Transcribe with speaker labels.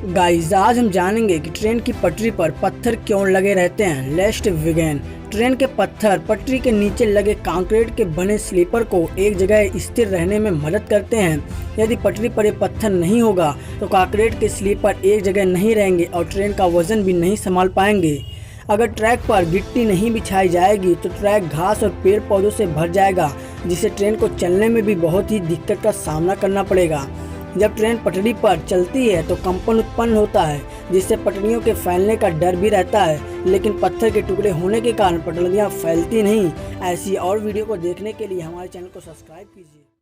Speaker 1: Guys, आज हम जानेंगे कि ट्रेन की पटरी पर पत्थर क्यों लगे रहते हैं। Let's begin. ट्रेन के पत्थर पटरी के नीचे लगे कंक्रीट के बने स्लीपर को एक जगह स्थिर रहने में मदद करते हैं। यदि पटरी पर ये पत्थर नहीं होगा तो कंक्रीट के स्लीपर एक जगह नहीं रहेंगे और ट्रेन का वजन भी नहीं संभाल पाएंगे। अगर ट्रैक पर गिट्टी नहीं बिछाई जाएगी तो ट्रैक घास और पेड़ पौधों से भर जाएगा, जिससे ट्रेन को चलने में भी बहुत ही दिक्कत का सामना करना पड़ेगा। जब ट्रेन पटरी पर चलती है तो कंपन उत्पन्न होता है, जिससे पटरियों के फैलने का डर भी रहता है, लेकिन पत्थर के टुकड़े होने के कारण पटरियां फैलती नहीं। ऐसी और वीडियो को देखने के लिए हमारे चैनल को सब्सक्राइब कीजिए।